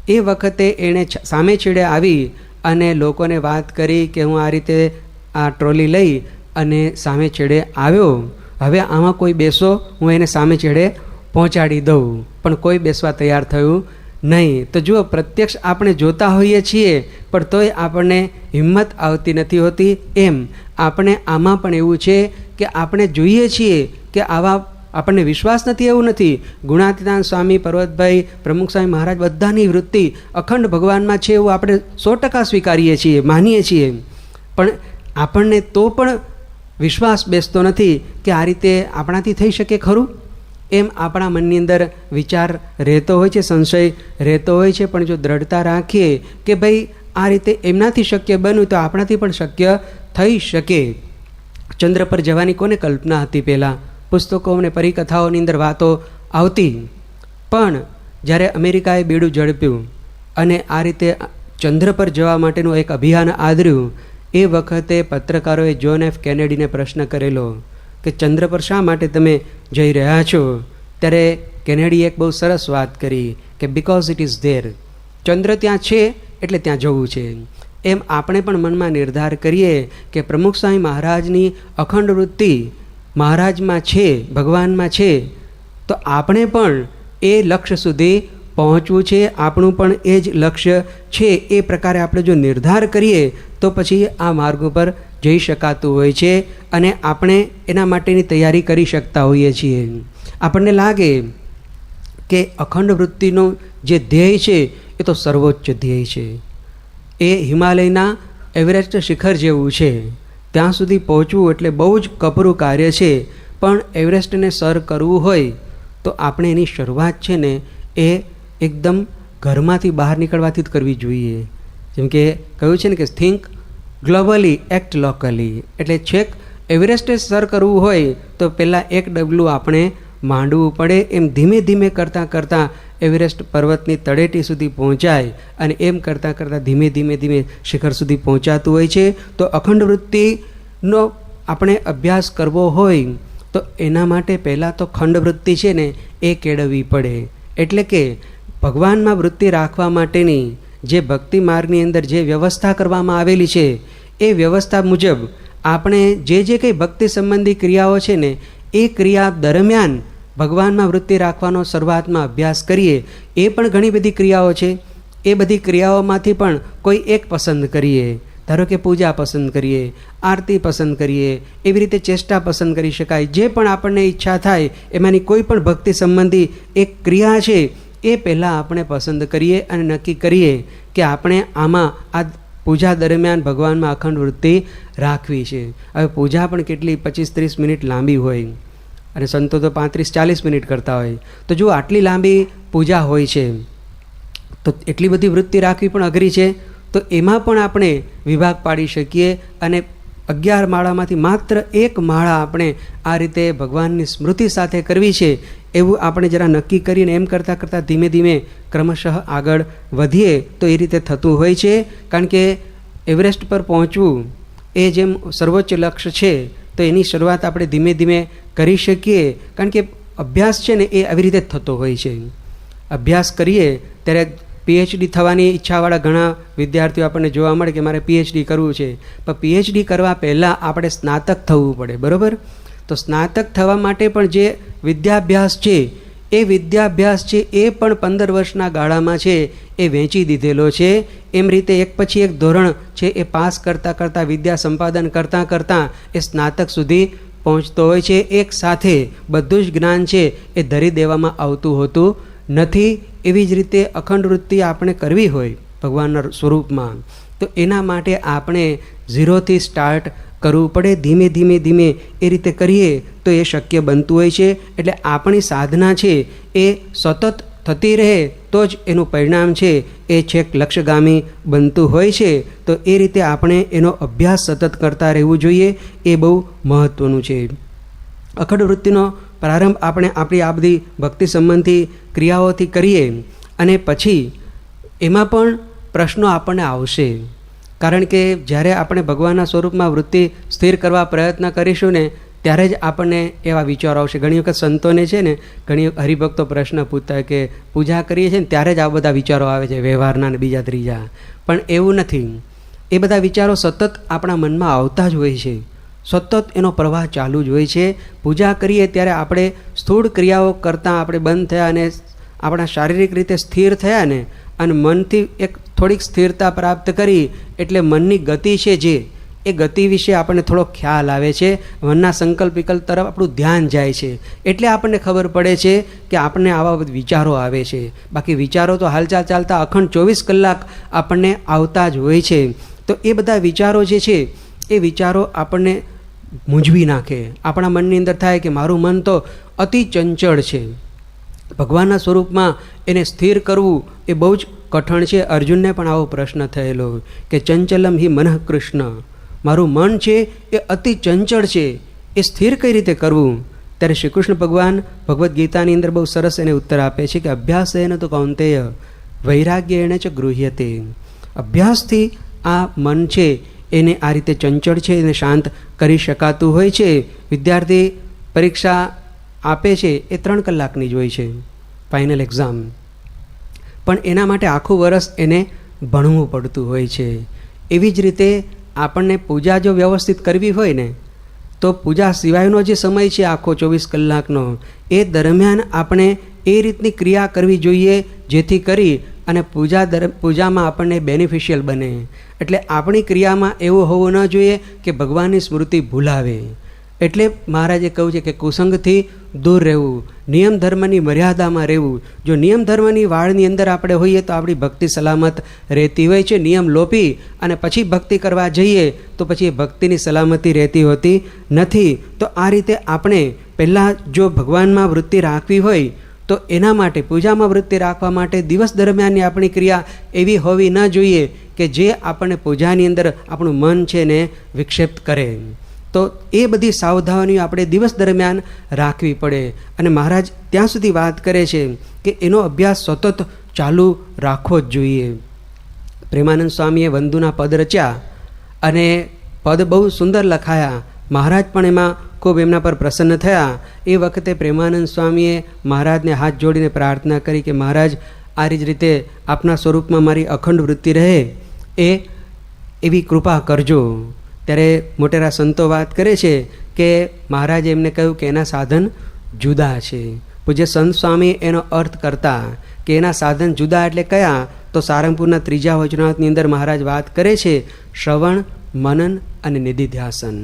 એ વખતે એણે સામે છેડે આવી અને લોકોને વાત કરી કે હું આ રીતે આ ટ્રોલી લઈ અને સામે છેડે આવ્યો, હવે આમાં કોઈ બેસો, હું એને સામે છેડે પહોંચાડી દઉં. પણ કોઈ બેસવા તૈયાર થયું નહીં. તો જુઓ પ્રત્યક્ષ આપણે જોતા હોઈએ છીએ પણ તોય આપણને હિંમત આવતી નથી હોતી. એમ આપણે આમાં પણ એવું છે કે આપણે જોઈએ છીએ કે આવા આપણને વિશ્વાસ નથી એવું નથી. ગુણાતીતાન સ્વામી, પર્વતભાઈ, પ્રમુખ સ્વામી મહારાજ બધાની વૃત્તિ અખંડ ભગવાનમાં છે એવું આપણે 100% સ્વીકારીએ છીએ, માનીએ છીએ. પણ આપણને તો પણ વિશ્વાસ બેસતો નથી કે આ રીતે આપણાથી થઈ શકે ખરું. એમ આપણા મનની અંદર વિચાર રહેતો હોય છે, સંશય રહેતો હોય છે. પણ જો દ્રઢતા રાખીએ કે ભાઈ આ રીતે એમનાથી શક્ય બન્યું તો આપણાથી પણ શક્ય થઈ શકે. ચંદ્ર પર જવાની કોને કલ્પના હતી? પહેલાં પુસ્તકો અને પરિકથાઓની અંદર વાતો આવતી, પણ જ્યારે અમેરિકાએ બેડું ઝડપ્યું અને આ રીતે ચંદ્ર પર જવા માટેનું એક અભિયાન આદર્યું એ વખતે પત્રકારોએ જોન એફ કેનેડીને પ્રશ્ન કરેલો કે ચંદ્ર પર શા માટે તમે જઈ રહ્યા છો? ત્યારે કેનેડીએ એક બહુ સરસ વાત કરી કે બિકોઝ ઇટ ઇઝ ધેર. ચંદ્ર ત્યાં છે એટલે ત્યાં જવું છે. એમ આપણે પણ મનમાં નિર્ધાર કરીએ કે પ્રમુખ સ્વામી મહારાજની અખંડ વૃત્તિ મહારાજમાં છે, ભગવાનમાં છે, તો આપણે પણ એ લક્ષ્ય સુધી પહોંચવું છે. આપણું પણ એ જ લક્ષ્ય છે. એ પ્રકારે આપણે જો નિર્ધાર કરીએ તો પછી આ માર્ગ ઉપર જઈ શકાતું હોય છે અને આપણે એના માટેની તૈયારી કરી શકતા હોઈએ છીએ. આપણને લાગે કે અખંડ વૃત્તિનો જે ધ્યેય છે એ તો સર્વોચ્ચ ધ્યેય છે, એ હિમાલયના એવરેસ્ટ શિખર જેવું છે. ત્યાં સુધી પહોંચવું એટલે બહુ જ કપરું કાર્ય છે. પણ એવરેસ્ટને સર કરવું હોય તો આપણે એની શરૂઆત છે ને એ એકદમ ઘરમાંથી બહાર નીકળવાથી જ કરવી જોઈએ. જેમ કે કહ્યું છે ને કે થિંક ગ્લોબલી એક્ટ લોકલી, એટલે છેક એવરેસ્ટે સર કરવું હોય તો પહેલાં એક ડગલું આપણે માંડવું પડે. એમ ધીમે ધીમે કરતાં કરતાં એવરેસ્ટ પર્વતની તળેટી સુધી પહોંચાય અને એમ કરતાં કરતાં ધીમે ધીમે ધીમે શિખર સુધી પહોંચાતું હોય છે. તો અખંડ વૃત્તિનો આપણે અભ્યાસ કરવો હોય તો એના માટે પહેલાં તો ખંડ વૃત્તિ છે ને એ કેળવવી પડે. એટલે કે ભગવાનમાં વૃત્તિ રાખવા માટેની જે ભક્તિ માર્ગની અંદર જે વ્યવસ્થા કરવામાં આવેલી છે એ વ્યવસ્થા મુજબ આપણે જે કંઈ ભક્તિ સંબંધી ક્રિયાઓ છે ને એ ક્રિયા દરમિયાન ભગવાનમાં વૃત્તિ રાખવાનો શરૂઆતમાં અભ્યાસ કરીએ. એ પણ ઘણી બધી ક્રિયાઓ છે. એ બધી ક્રિયાઓમાંથી પણ કોઈ એક પસંદ કરીએ. ધારો કે પૂજા પસંદ કરીએ, આરતી પસંદ કરીએ, એવી રીતે ચેષ્ટા પસંદ કરી શકાય. જે પણ આપણને ઈચ્છા થાય એમાંની કોઈ પણ ભક્તિ સંબંધી એક ક્રિયા છે એ પહેલાં આપણે પસંદ કરીએ અને નક્કી કરીએ કે આપણે આમાં આ પૂજા દરમિયાન ભગવાનમાં અખંડ વૃત્તિ રાખવી છે. હવે પૂજા પણ કેટલી 25-30 મિનિટ લાંબી હોય અને સંતો તો 35-40 મિનિટ કરતા હોય. તો જો આટલી લાંબી પૂજા હોય છે તો એટલી બધી વૃત્તિ રાખવી પણ અઘરી છે. તો એમાં પણ આપણે વિભાગ પાડી શકીએ અને 11 માળામાંથી માત્ર એક માળા આપણે આ રીતે ભગવાનની સ્મૃતિ સાથે કરવી છે એવું આપણે જરા નક્કી કરીને એમ કરતાં કરતાં ધીમે ધીમે ક્રમશઃ આગળ વધીએ તો એ રીતે થતું હોય છે. કારણ કે એવરેસ્ટ પર પહોંચવું એ જેમ સર્વોચ્ચ લક્ષ્ય છે તો એની શરૂઆત આપણે ધીમે ધીમે કરી શકીએ. કારણ કે અભ્યાસ છે ને એ આવી રીતે જ થતો હોય છે. અભ્યાસ કરીએ ત્યારે પીએચડી થવાની ઈચ્છાવાળા ઘણા વિદ્યાર્થીઓ આપણને જોવા મળે કે મારે પીએચડી કરવું છે. પણ પીએચડી કરવા પહેલાં આપણે સ્નાતક થવું પડે, બરાબર? તો સ્નાતક થવા માટે પણ જે વિદ્યાભ્યાસ છે એ વિદ્યાભ્યાસ છે એ પણ 15 વર્ષના ગાળામાં છે એ વહેંચી દીધેલો છે. એમ રીતે એક પછી એક ધોરણ છે એ પાસ કરતાં કરતાં વિદ્યા સંપાદન કરતાં કરતાં એ સ્નાતક સુધી પહોંચતો હોય છે. એક સાથે બધું જ જ્ઞાન છે એ ધરી દેવામાં આવતું હોતું નથી. એવી જ રીતે અખંડ વૃત્તિ આપણે કરવી હોય ભગવાનના સ્વરૂપમાં તો એના માટે આપણે 0થી સ્ટાર્ટ કરવું પડે. ધીમે ધીમે ધીમે એ રીતે કરીએ તો એ શક્ય બનતું હોય છે. એટલે આપણી સાધના છે એ સતત થતી રહે તો જ એનું પરિણામ છે એ છેક લક્ષ્યગામી બનતું હોય છે. તો એ રીતે આપણે એનો અભ્યાસ સતત કરતા રહેવું જોઈએ. એ બહુ મહત્ત્વનું છે. અખંડ વૃત્તિનો પ્રારંભ આપણે આપણી આ બધી ભક્તિ સંબંધી ક્રિયાઓથી કરીએ અને પછી એમાં પણ પ્રશ્નો આપણને આવશે. કારણ કે જ્યારે આપણે ભગવાનના સ્વરૂપમાં વૃત્તિ સ્થિર કરવા પ્રયત્ન કરીશું ને ત્યારે જ આપણને એવા વિચારો આવશે. ઘણી વખત સંતોને છે ને ઘણી હરિભક્તો પ્રશ્ન પૂછતા હોય કે પૂજા કરીએ છીએ ને ત્યારે જ આ બધા વિચારો આવે છે, વ્યવહારના ને બીજા ત્રીજા. પણ એવું નથી. એ બધા વિચારો સતત આપણા મનમાં આવતા જ હોય છે. સતત એનો પ્રવાહ ચાલુ જ હોય છે. પૂજા કરીએ ત્યારે આપણે સ્થૂળ ક્રિયાઓ કરતાં આપણે બંધ થયા અને આપણા શારીરિક રીતે સ્થિર થયા ને અને મનથી એક થોડીક સ્થિરતા પ્રાપ્ત કરી એટલે મનની ગતિ છે જે એ ગતિ વિશે આપણને થોડો ખ્યાલ આવે છે. મનના સંકલ્પ વિકલ્પ તરફ આપણું ધ્યાન જાય છે એટલે આપણને ખબર પડે છે કે આપણને આવા બધા વિચારો આવે છે. બાકી વિચારો તો હાલચાલ ચાલતા અખંડ 24 કલાક આપણને આવતા જ હોય છે. તો એ બધા વિચારો જે છે એ વિચારો આપણને મૂંઝવી નાખે. આપણા મનની અંદર થાય કે મારું મન તો અતિ ચંચળ છે. ભગવાનના સ્વરૂપમાં એને સ્થિર કરવું એ બહુ જ કઠણ છે. અર્જુનને પણ આવો પ્રશ્ન થયેલો કે ચંચલમ હિ મનઃ કૃષ્ણ, મારું મન છે એ અતિ ચંચળ છે, એ સ્થિર કઈ રીતે કરવું? ત્યારે શ્રી કૃષ્ણ ભગવાન ભગવદ્ ગીતાની અંદર બહુ સરસ એને ઉત્તર આપે છે કે અભ્યાસેન તો કૌંતેય વૈરાગ્યેણ ચ ગૃહ્યતે. અભ્યાસથી આ મન છે એને આ રીતે ચંચળ છે એને શાંત કરી શકાતું હોય છે. વિદ્યાર્થી પરીક્ષા આપે છે એ 3 કલાકની જ હોય છે, ફાઇનલ એક્ઝામ. પણ એના માટે આખું વર્ષ એને ભણવું પડતું હોય છે. એવી જ રીતે આપણને પૂજા જો વ્યવસ્થિત કરવી હોય ને તો પૂજા સિવાયનો જે સમય છે આખો 24 કલાકનો એ દરમિયાન આપણે એ રીતની ક્રિયા કરવી જોઈએ જેથી કરી અને પૂજામાં આપણને બેનિફિશિયલ બને. એટલે આપણી ક્રિયામાં એવું હોવું ન જોઈએ કે ભગવાનની સ્મૃતિ ભૂલાવે. એટલે મહારાજે કહ્યું છે કે કુસંગથી દૂર રહેવું, નિયમ ધર્મની મર્યાદામાં રહેવું. જો નિયમ ધર્મની વાળની અંદર આપણે હોઈએ તો આપણી ભક્તિ સલામત રહેતી હોય છે. નિયમ લોપી અને પછી ભક્તિ કરવા જઈએ તો પછી એ ભક્તિની સલામતી રહેતી હોતી નથી. તો આ રીતે આપણે પહેલાં જો ભગવાનમાં વૃત્તિ રાખવી હોય તો એના માટે પૂજામાં વૃત્તિ રાખવા માટે દિવસ દરમિયાનની આપણી ક્રિયા એવી હોવી ન જોઈએ કે જે આપણને પૂજાની અંદર આપણું મન છે ને વિક્ષેપ કરે. તો એ બધી સાવધાનીઓ આપણે દિવસ દરમિયાન રાખવી પડે. અને મહારાજ ત્યાં સુધી વાત કરે છે કે એનો અભ્યાસ સતત ચાલુ રાખવો જ જોઈએ. પ્રેમાનંદ સ્વામીએ વંદુના પદ રચ્યા અને પદ બહુ સુંદર લખાયા. મહારાજ પણ એમાં ખૂબ એમના પર પ્રસન્ન થયા. એ વખતે પ્રેમાનંદ સ્વામીએ મહારાજને હાથ જોડીને પ્રાર્થના કરી કે મહારાજ, આ જ રીતે આપના સ્વરૂપમાં મારી અખંડ વૃત્તિ રહે એવી કૃપા કરજો. ત્યારે મોટેરા સંતો વાત કરે છે કે મહારાજે એમને કહ્યું કે એના સાધન જુદા છે. પૂજ્ય સંત સ્વામી એનો અર્થ કરતા કે એના સાધન જુદા એટલે કયા? તો સારંગપુરના 3જા વચનામૃતની અંદર મહારાજ વાત કરે છે શ્રવણ, મનન અને નિધિધ્યાસન.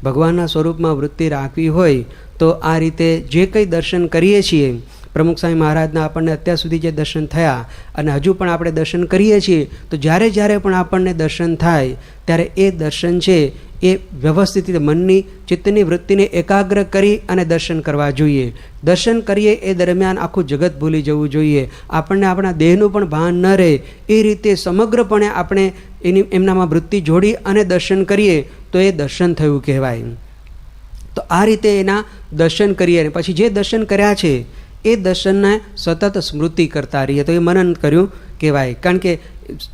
ભગવાનના સ્વરૂપમાં વૃત્તિ રાખવી હોય તો આ રીતે જે કંઈ દર્શન કરીએ છીએ, પ્રમુખ સ્વામી મહારાજના આપણને અત્યાર સુધી જે દર્શન થયા અને હજુ પણ આપણે દર્શન કરીએ છીએ, તો જ્યારે જ્યારે પણ આપણને દર્શન થાય ત્યારે એ દર્શન છે એ વ્યવસ્થિત રીતે મનની ચિત્તની વૃત્તિને એકાગ્ર કરી અને દર્શન કરવા જોઈએ. દર્શન કરીએ એ દરમિયાન આખું જગત ભૂલી જવું જોઈએ. આપણને આપણા દેહનું પણ ભાન ન રહે એ રીતે સમગ્રપણે આપણે એમનામાં વૃત્તિ જોડી અને દર્શન કરીએ તો એ દર્શન થયું કહેવાય. તો આ રીતે એના દર્શન કરીએ અને પછી જે દર્શન કર્યા છે એ દર્શનને સતત સ્મૃતિ કરતા રહીએ તો એ મનન કર્યું કહેવાય. કારણ કે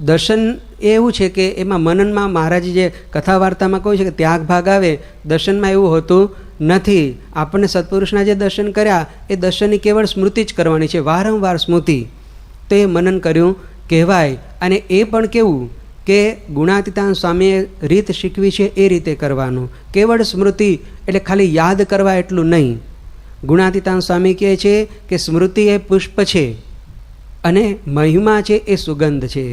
દર્શન એવું છે કે એમાં મનનમાં મહારાજે જે કથા વાર્તામાં કહ્યું છે કે ત્યાગ ભાગ આવે, દર્શનમાં એવું હોતું નથી. આપણને સત્પુરુષના જે દર્શન કર્યા એ દર્શનની કેવળ સ્મૃતિ જ કરવાની છે, વારંવાર સ્મૃતિ. તો એ મનન કર્યું કહેવાય. અને એ પણ કેવું કે ગુણાતીતાન સ્વામીએ રીત શીખવી છે એ રીતે કરવાનું. કેવળ સ્મૃતિ એટલે ખાલી યાદ કરવા એટલું નહીં. ગુણાતીતાન સ્વામી કહે છે કે સ્મૃતિ એ પુષ્પ છે અને મહિમા છે એ સુગંધ છે.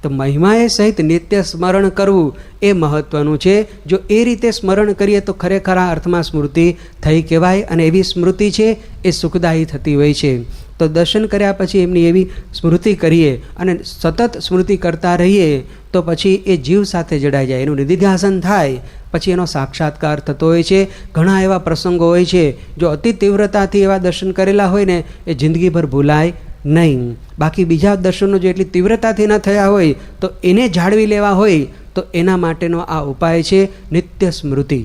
તો મહિમાએ સહિત નિત્ય સ્મરણ કરવું એ મહત્ત્વનું છે. જો એ રીતે સ્મરણ કરીએ તો ખરેખર આ અર્થમાં સ્મૃતિ થઈ કહેવાય. અને એવી સ્મૃતિ છે એ સુખદાયી થતી હોય છે. તો દર્શન કર્યા પછી એમની એવી સ્મૃતિ કરીએ અને સતત સ્મૃતિ કરતા રહીએ તો પછી એ જીવ સાથે જડાઈ જાય, એનું નિધિધ્યાસન થાય, પછી એનો સાક્ષાત્કાર થતો હોય છે. ઘણા એવા પ્રસંગો હોય છે જો અતિ તીવ્રતાથી એવા દર્શન કરેલા હોય ને એ જિંદગીભર ભૂલાય નહીં. બાકી બીજા દર્શનો જો એટલી તીવ્રતાથી ન થયા હોય તો એને જાળવી લેવા હોય તો એના માટેનો આ ઉપાય છે નિત્ય સ્મૃતિ.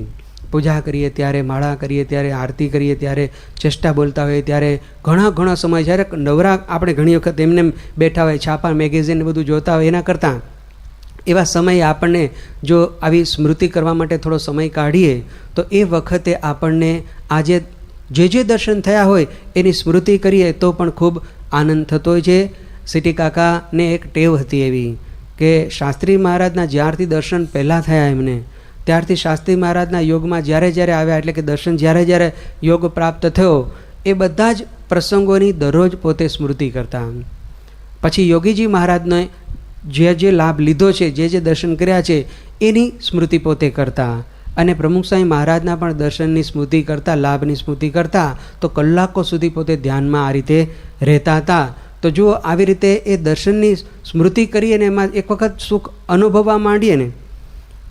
પૂજા કરીએ ત્યારે, માળા કરીએ ત્યારે, આરતી કરીએ ત્યારે, ચેષ્ટા બોલતા હોય ત્યારે, ઘણો સમય જ્યારે નવરા આપણે ઘણી વખત એમને બેઠા હોય, છાપા મેગેઝિન બધું જોતા હોય, એના કરતાં એવા સમયે આપણને જો આવી સ્મૃતિ કરવા માટે થોડો સમય કાઢીએ તો એ વખતે આપણને આજે જે દર્શન થયા હોય એની સ્મૃતિ કરીએ તો પણ ખૂબ આનંદ થતો હોય છે. સિટી કાકાને એક ટેવ હતી એવી કે શાસ્ત્રી મહારાજના જ્યારથી દર્શન પહેલાં થયા એમને, ત્યારથી શાસ્ત્રી મહારાજના યોગમાં જ્યારે જ્યારે આવ્યા એટલે કે દર્શન જ્યારે યોગ પ્રાપ્ત થયો એ બધા જ પ્રસંગોની દરરોજ પોતે સ્મૃતિ કરતા. પછી યોગીજી મહારાજને જે લાભ લીધો છે, જે દર્શન કર્યા છે એની સ્મૃતિ પોતે કરતા. અને પ્રમુખ સ્વામી મહારાજના પણ દર્શનની સ્મૃતિ કરતા, લાભની સ્મૃતિ કરતા. તો કલાકો સુધી પોતે ધ્યાનમાં આ રીતે રહેતા હતા. તો જુઓ આવી રીતે એ દર્શનની સ્મૃતિ કરીએ ને એમાં એક વખત સુખ અનુભવવા માંડીએ ને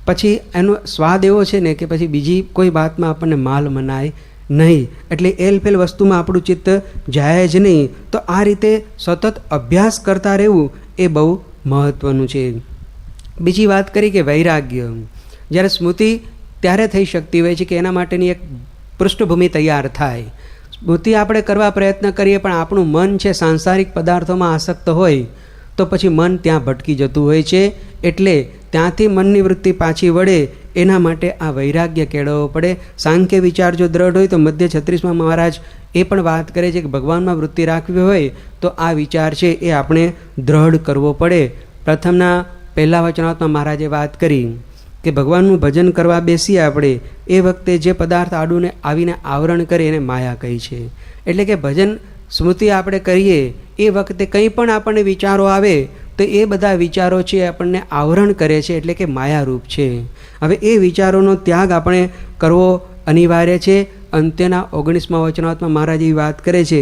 પછી એનો સ્વાદ એવો છે ને કે પછી બીજી કોઈ વાતમાં આપણને માલ મનાય નહીં. એટલે એલફેલ વસ્તુમાં આપણું ચિત્ત જાય જ નહીં. તો આ રીતે સતત અભ્યાસ કરતા રહેવું એ બહુ મહત્ત્વનું છે. બીજી વાત કરી કે વૈરાગ્ય. જ્યારે સ્મૃતિ ત્યારે થઈ શકતી હોય છે કે એના માટેની એક પૃષ્ઠભૂમિ તૈયાર થાય. સ્મૃતિ આપણે કરવા પ્રયત્ન કરીએ પણ આપણું મન છે સાંસારિક પદાર્થોમાં આસક્ત હોય તો પછી મન ત્યાં ભટકી જતું હોય છે. એટલે ત્યાંથી મનની વૃત્તિ પાછી વળે એના માટે આ વૈરાગ્ય કેળવવો પડે. સાંખ્ય વિચાર જો દ્રઢ હોય તો મધ્ય 36માં મહારાજ એ પણ વાત કરે છે કે ભગવાનમાં વૃત્તિ રાખવી હોય તો આ વિચાર છે એ આપણે દ્રઢ કરવો પડે. પ્રથમના પહેલા વચનામૃતમાં મહારાજે વાત કરી કે ભગવાનનું ભજન કરવા બેસીએ આપણે એ વખતે જે પદાર્થ આડુને આવીને આવરણ કરે એને માયા કહી છે. એટલે કે ભજન સ્મૃતિ આપણે કરીએ એ વખતે કંઈ પણ આપણને વિચારો આવે તો એ બધા વિચારો છે આપણને આવરણ કરે છે, એટલે કે માયારૂપ છે. હવે એ વિચારોનો ત્યાગ આપણે કરવો અનિવાર્ય છે. અંત્યના 19મા વચનાવતમાં મહારાજ એવી વાત કરે છે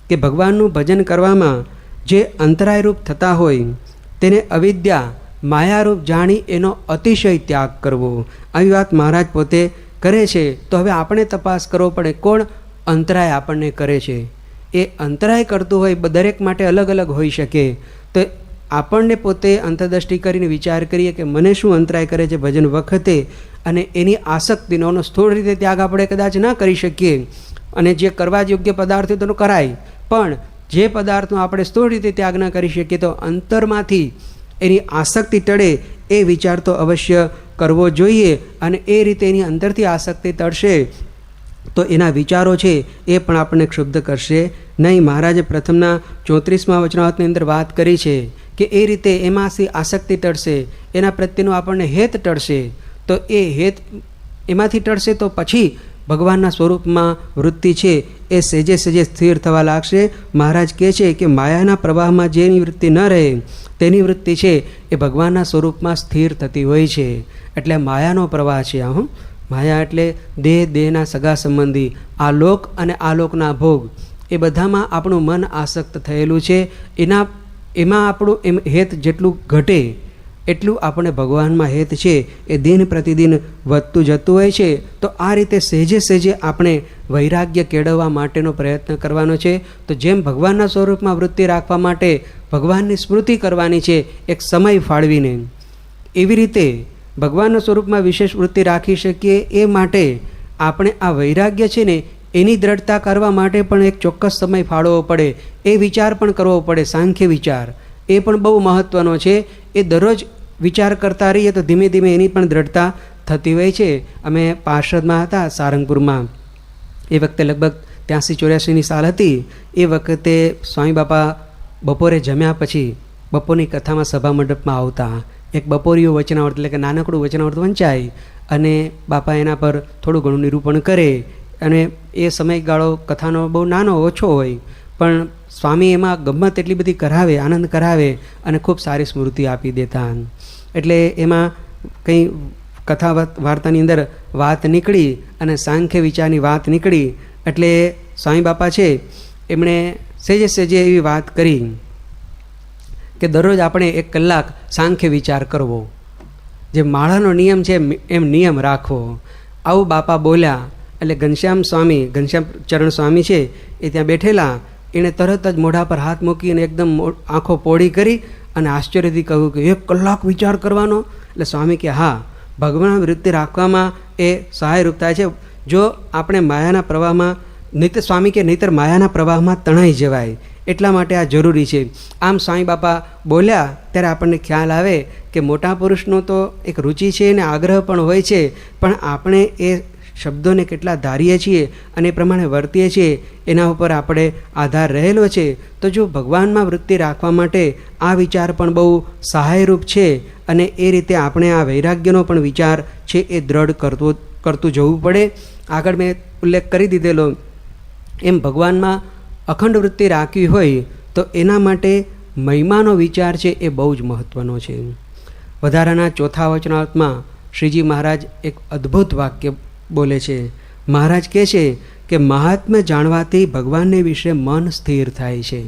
કે ભગવાનનું ભજન કરવામાં જે અંતરાયરૂપ થતા હોય તેને અવિદ્યા માયારૂપ જાણી એનો અતિશય ત્યાગ કરવો. આવી વાત મહારાજ પોતે કરે છે. તો હવે આપણે તપાસ કરવો પડે કોણ અંતરાય આપણને કરે છે. એ અંતરાય કરતું હોય દરેક માટે અલગ અલગ હોઈ શકે. તો આપણને પોતે અંતરદૃષ્ટિ કરીને વિચાર કરીએ કે મને શું અંતરાય કરે છે ભજન વખતે, અને એની આસક્તિનો સ્થૂળ રીતે ત્યાગ આપણે કદાચ ના કરી શકીએ, અને જે કરવા યોગ્ય પદાર્થો તો કરાય, પણ જે પદાર્થનો આપણે સ્થૂળ રીતે ત્યાગ ના કરી શકીએ તો અંતરમાંથી એની આસક્તિ ટળે એ વિચાર તો અવશ્ય કરવો જોઈએ. અને એ રીતે એની અંદરથી આસક્તિ ટળશે તો એના વિચારો છે એ પણ આપણને ક્ષુબ્ધ કરશે નહીં. મહારાજે પ્રથમના 34મા વચનાવતની અંદર વાત કરી છે કે એ રીતે એમાંથી આસક્તિ ટળશે, એના પ્રત્યેનું આપણને હેત ટળશે. તો એ હેત એમાંથી ટળશે તો પછી ભગવાનના સ્વરૂપમાં વૃત્તિ છે એ સેજે સેજે સ્થિર થવા લાગશે. મહારાજ કહે છે કે માયાના પ્રવાહમાં જેની વૃત્તિ ન રહે તેની વૃત્તિ છે એ ભગવાનના સ્વરૂપમાં સ્થિર થતી હોય છે. એટલે માયાનો પ્રવાહ છે. માયા એટલે દેહના સગા સંબંધી, આ લોક અને આ લોકના ભોગ, એ બધામાં આપણું મન આસક્ત થયેલું છે. એમાં આપણું હેત જેટલું ઘટે એટલું આપણે ભગવાનમાં હેત છે એ દિન પ્રતિદિન વધતું જતું હોય છે. તો આ રીતે સહેજે સહેજે આપણે વૈરાગ્ય કેળવવા માટેનો પ્રયત્ન કરવાનો છે. તો જેમ ભગવાનના સ્વરૂપમાં વૃત્તિ રાખવા માટે ભગવાનની સ્મૃતિ કરવાની છે એક સમય ફાળવીને, એવી રીતે ભગવાનના સ્વરૂપમાં વિશેષ વૃત્તિ રાખી શકીએ એ માટે આપણે આ વૈરાગ્ય છે ને એની દ્રઢતા કરવા માટે પણ એક ચોક્કસ સમય ફાળવવો પડે. એ વિચાર પણ કરવો પડે. સાંખ્ય વિચાર એ પણ બહુ મહત્ત્વનો છે. એ દરરોજ વિચાર કરતા રહીએ તો ધીમે ધીમે એની પણ દ્રઢતા થતી હોય છે. અમે પાર્ષદમાં હતા સારંગપુરમાં, એ વખતે લગભગ 83-84ની સાલ હતી. એ વખતે સ્વામી બાપા બપોરે જમ્યા પછી બપોરની કથામાં સભા મંડપમાં આવતા. એક બપોરીયું વચનાવૃત એટલે કે નાનકડું વચનાવૃત વંચાય અને બાપા એના પર થોડું ઘણું નિરૂપણ કરે. અને એ સમયગાળો કથાનો બહુ નાનો ઓછો હોય, પણ સ્વામી એમાં ગમ્મત એટલી બધી કરાવે, આનંદ કરાવે અને ખૂબ સારી સ્મૃતિ આપી દેતા. એટલે એમાં કંઈ કથા વાર્તાની અંદર વાત નીકળી અને સાંખ્ય વિચારની વાત નીકળી. એટલે સ્વામી બાપા છે એમણે સેજે સેજે એવી વાત કરી કે દરરોજ આપણે 1 કલાક સાંખ્ય વિચાર કરવો, જે માળાનો નિયમ છે એમ નિયમ રાખવો. આવું બાપા બોલ્યા. એટલે ઘનશ્યામ ચરણ સ્વામી છે એ ત્યાં બેઠેલા, એણે તરત જ મોઢા પર હાથ મૂકીને એકદમ આંખો પોળી કરી અને આશ્ચર્યથી કહ્યું કે 1 કલાક વિચાર કરવાનો? એટલે સ્વામી કે હા, ભગવાન વૃત્તિ રાખવામાં એ સહાયરૂપ થાય છે. જો આપણે માયાના પ્રવાહમાં સ્વામી કે નહીતર માયાના પ્રવાહમાં તણાઈ જવાય, એટલા માટે આ જરૂરી છે. આમ સ્વામી બાપા બોલ્યા ત્યારે આપણને ખ્યાલ આવે કે મોટા પુરુષનો તો એક રુચિ છે અને આગ્રહ પણ હોય છે, પણ આપણે એ શબ્દોને કેટલા ધારીએ છીએ અને એ પ્રમાણે વર્તીએ છીએ એના ઉપર આપણે આધાર રહેલો છે. તો જો ભગવાનમાં વૃત્તિ રાખવા માટે આ વિચાર પણ બહુ સહાયરૂપ છે, અને એ રીતે આપણે આ વૈરાગ્યનો પણ વિચાર છે એ દ્રઢ કરતું જવું પડે. આગળ મેં ઉલ્લેખ કરી દીધેલો એમ ભગવાનમાં અખંડ વૃત્તિ રાખવી હોય તો એના માટે મહિમાનો વિચાર છે એ બહુ જ મહત્ત્વનો છે. વધારાના 4થા વચનાવતમાં શ્રીજી મહારાજ એક અદ્ભુત વાક્ય બોલે છે. મહારાજ કહે છે કે મહાત્મ્ય જાણવાથી ભગવાનને વિશે મન સ્થિર થાય છે.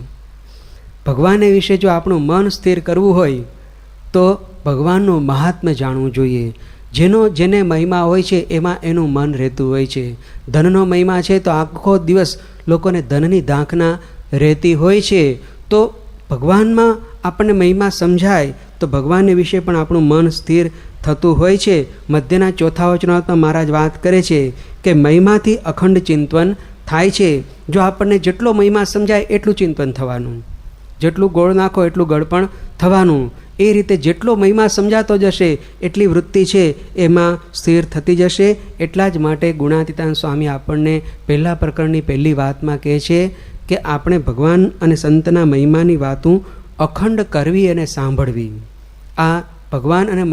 ભગવાનને વિશે જો આપણું મન સ્થિર કરવું હોય તો ભગવાનનું મહાત્મ્ય જાણવું જોઈએ. જેને મહિમા હોય છે એમાં એનું મન રહેતું હોય છે. ધનનો મહિમા છે તો આખો દિવસ લોકોને ધનની ધાંકના રહેતી હોય છે. તો ભગવાનમાં આપણને મહિમા સમજાય તો ભગવાનને વિશે પણ આપણું મન સ્થિર થતું હોય છે. મધ્યના 4થા વચનાવતમાં મહારાજ વાત કરે છે કે મહિમાથી અખંડ ચિંતન થાય છે. જો આપણને જેટલો મહિમા સમજાય એટલું ચિંતન થવાનું, જેટલું ગોળ નાખો એટલું ગળ પણ થવાનું. એ રીતે જેટલો મહિમા સમજાતો જશે એટલી વૃત્તિ છે એમાં સ્થિર થતી જશે. એટલા જ માટે ગુણાતીતાન સ્વામી આપણને પહેલા પ્રકરણની પહેલી વાતમાં કહે છે કે આપણે ભગવાન અને સંતના મહિમાની વાતો અખંડ કરવી અને સાંભળવી. આ ભગવાન અને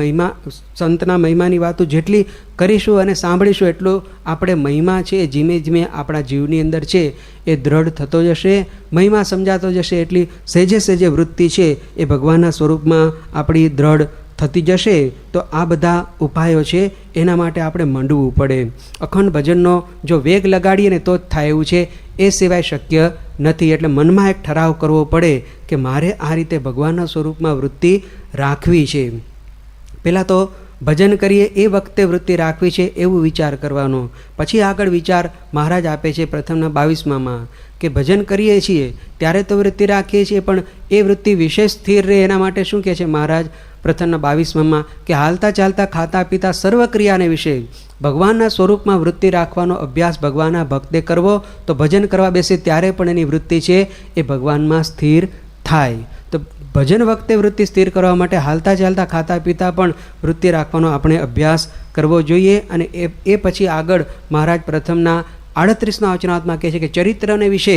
સંતના મહિમાની વાતો જેટલી કરીશું અને સાંભળીશું એટલો આપણે મહિમા છે ધીમે ધીમે આપણા જીવની અંદર છે એ દ્રઢ થતો જશે. મહિમા સમજાતો જશે એટલી સહેજે સહેજે વૃત્તિ છે એ ભગવાનના સ્વરૂપમાં આપણી દ્રઢ થતી જશે તો આ બધા ઉપાયો છે એના માટે આપણે મંડવું પડે. અખંડ ભજનનો જો વેગ લગાડીએ ને તો જ થાય એવું છે, એ સિવાય શક્ય નથી. એટલે મનમાં એક ઠરાવ કરવો પડે કે મારે આ રીતે ભગવાનના સ્વરૂપમાં વૃત્તિ રાખવી છે. પહેલાં તો ભજન કરીએ એ વખતે વૃત્તિ રાખવી છે એવું વિચાર કરવાનો. પછી આગળ વિચાર મહારાજ આપે છે પ્રથમના 22માં કે ભજન કરીએ છીએ ત્યારે તો વૃત્તિ રાખીએ છીએ, પણ એ વૃત્તિ વિશેષ સ્થિર રહે એના માટે શું કહે છે મહારાજ પ્રથમના 22માં કે હાલતા ચાલતા ખાતા પીતા સર્વ ક્રિયાને વિશે ભગવાનના સ્વરૂપમાં વૃત્તિ રાખવાનો અભ્યાસ ભગવાનના ભક્તે કરવો, તો ભજન કરવા બેસે ત્યારે પણ એની વૃત્તિ છે એ ભગવાનમાં સ્થિર થાય. તો ભજન વખતે વૃત્તિ સ્થિર કરવા માટે હાલતા ચાલતા ખાતા પીતા પણ વૃત્તિ રાખવાનો આપણે અભ્યાસ કરવો જોઈએ. અને એ પછી આગળ મહારાજ પ્રથમના 38ના વચનામૃતમાં કહે છે કે ચરિત્રને વિશે,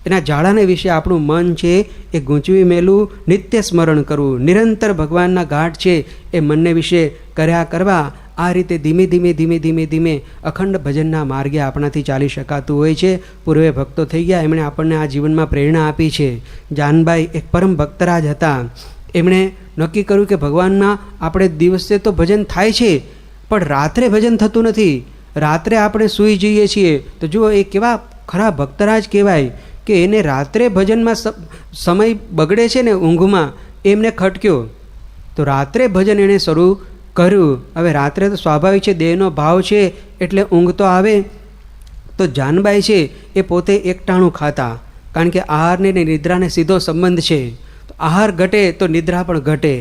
એના જાળાને વિશે આપણું મન છે એ ગૂંચવી મેલું નિત્ય સ્મરણ કરવું, નિરંતર ભગવાનના ઘાટ છે એ મનને વિશે કર્યા કરવા. આ રીતે ધીમે ધીમે ધીમે ધીમે ધીમે અખંડ ભજનના માર્ગે આપણાથી ચાલી શકાતું હોય છે. પૂર્વે ભક્તો થઈ ગયા, એમણે આપણને આ જીવનમાં પ્રેરણા આપી છે. જાનબાઈ એક પરમ ભક્તરાજ હતા. એમણે નક્કી કર્યું કે ભગવાનના આપણે દિવસે તો ભજન થાય છે પણ રાત્રે ભજન થતું નથી. રાત્રે આપણે સૂઈ જઈએ છીએ. તો જુઓ એ કેવા ખરા ભક્તરાજ કહેવાય કે એને રાત્રે ભજનમાં સમય બગડે છે ને ઊંઘમાં, એમને ખટક્યો. તો રાત્રે ભજન એણે શરૂ કર્યું. હવે રાત્રે તો સ્વાભાવિક છે, દેહનો ભાવ છે એટલે ઊંઘ તો આવે. તો જાનબાઈ છે એ પોતે એકટાણું ખાતા, કારણ કે આહારને ને નિદ્રાને સીધો સંબંધ છે. તો આહાર ઘટે તો નિદ્રા પણ ઘટે.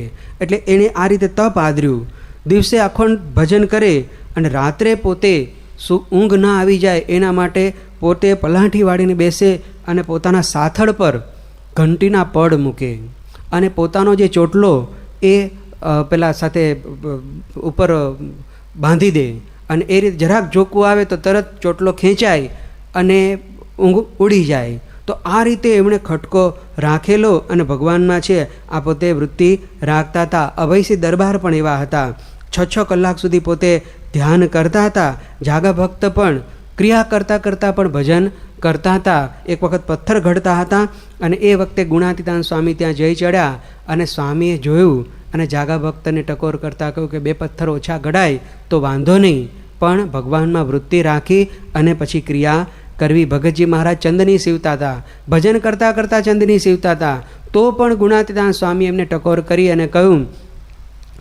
એટલે એણે આ રીતે તપ આદર્યું. દિવસે અખંડ ભજન કરે અને રાત્રે પોતે ઊંઘ ના આવી જાય એના માટે પોતે પલાઠી વાળીને બેસે અને પોતાના સાથળ પર ઘંટીના પડ મૂકે અને પોતાનો જે ચોટલો એ પેલા સાથે ઉપર બાંધી દે. અને એ રીતે જરાક ઝોકવું આવે તો તરત ચોટલો ખેંચાય અને ઊંઘ ઉડી જાય. તો આ રીતે એમણે ખટકો રાખેલો અને ભગવાનમાં છે આ પોતે વૃત્તિ રાખતા હતા. અભયસિંહ દરબાર પણ એવા હતા. 6 કલાક સુધી પોતે ધ્યાન કરતા હતા. જાગા ભક્ત પણ ક્રિયા કરતાં કરતાં પણ ભજન કરતા હતા. એક વખત પથ્થર ઘડતા હતા અને એ વખતે ગુણાતીતાન સ્વામી ત્યાં જઈ ચડ્યા અને સ્વામીએ જોયું અને જાગા ભક્તને ટકોર કરતાં કહ્યું કે 2 પથ્થર ઓછા ઘડાય તો વાંધો નહીં, પણ ભગવાનમાં વૃત્તિ રાખી અને પછી ક્રિયા કરવી. ભગતજી મહારાજ ચંદની સીવતા હતા, ભજન કરતાં કરતાં ચંદની સીવતા હતા. તો પણ ગુણાતીતાન સ્વામી એમને ટકોર કરી અને કહ્યું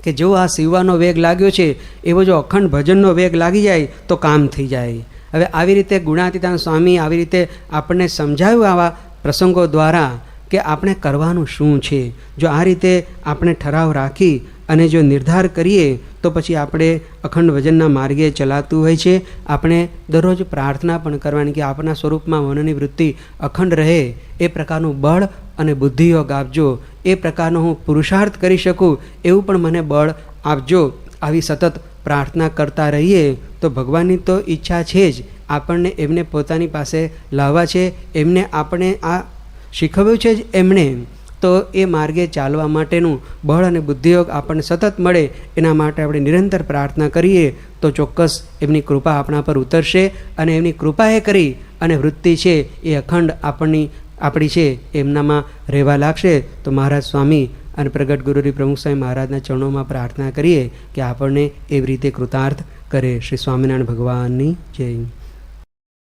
કે જો આ સીવવાનો વેગ લાગ્યો છે એવો જો અખંડ ભજનનો વેગ લાગી જાય તો કામ થઈ જાય. હવે આવી રીતે ગુણાતીતાન સ્વામી આવી રીતે આપણને સમજાવ્યું આવા પ્રસંગો દ્વારા કે આપણે કરવાનું શું છે. જો આ રીતે આપણે ઠરાવ રાખી અને જો નિર્ધાર કરીએ તો પછી આપણે અખંડ ભજનના માર્ગે ચલાતું હોય છે. આપણે દરરોજ પ્રાર્થના પણ કરવાની કે આપણા સ્વરૂપમાં મનની વૃત્તિ અખંડ રહે એ પ્રકારનું બળ અને બુદ્ધિયોગ આપજો. એ પ્રકારનો હું પુરુષાર્થ કરી શકું એવું પણ મને બળ આપજો. આવી સતત પ્રાર્થના કરતા રહીએ તો ભગવાનની તો ઈચ્છા છે જ, આપણને એમને પોતાની પાસે લાવવા છે. એમને આપણે આ શીખવ્યું છે જ એમણે. તો એ માર્ગે ચાલવા માટેનું બળ અને બુદ્ધિયોગ આપણને સતત મળે એના માટે આપણે નિરંતર પ્રાર્થના કરીએ તો ચોક્કસ એમની કૃપા આપણા પર ઉતરશે. અને એમની કૃપાએ કરી અને વૃત્તિ છે એ અખંડ આપણી છે એમનામાં રહેવા લાગશે. તો મહારાજ સ્વામી અને પ્રગટ ગુરુરી પ્રમુખ સ્વામી મહારાજના ચરણોમાં પ્રાર્થના કરીએ કે આપણને એવી રીતે કૃતાર્થ કરે. શ્રી સ્વામિનારાયણ ભગવાનની જય.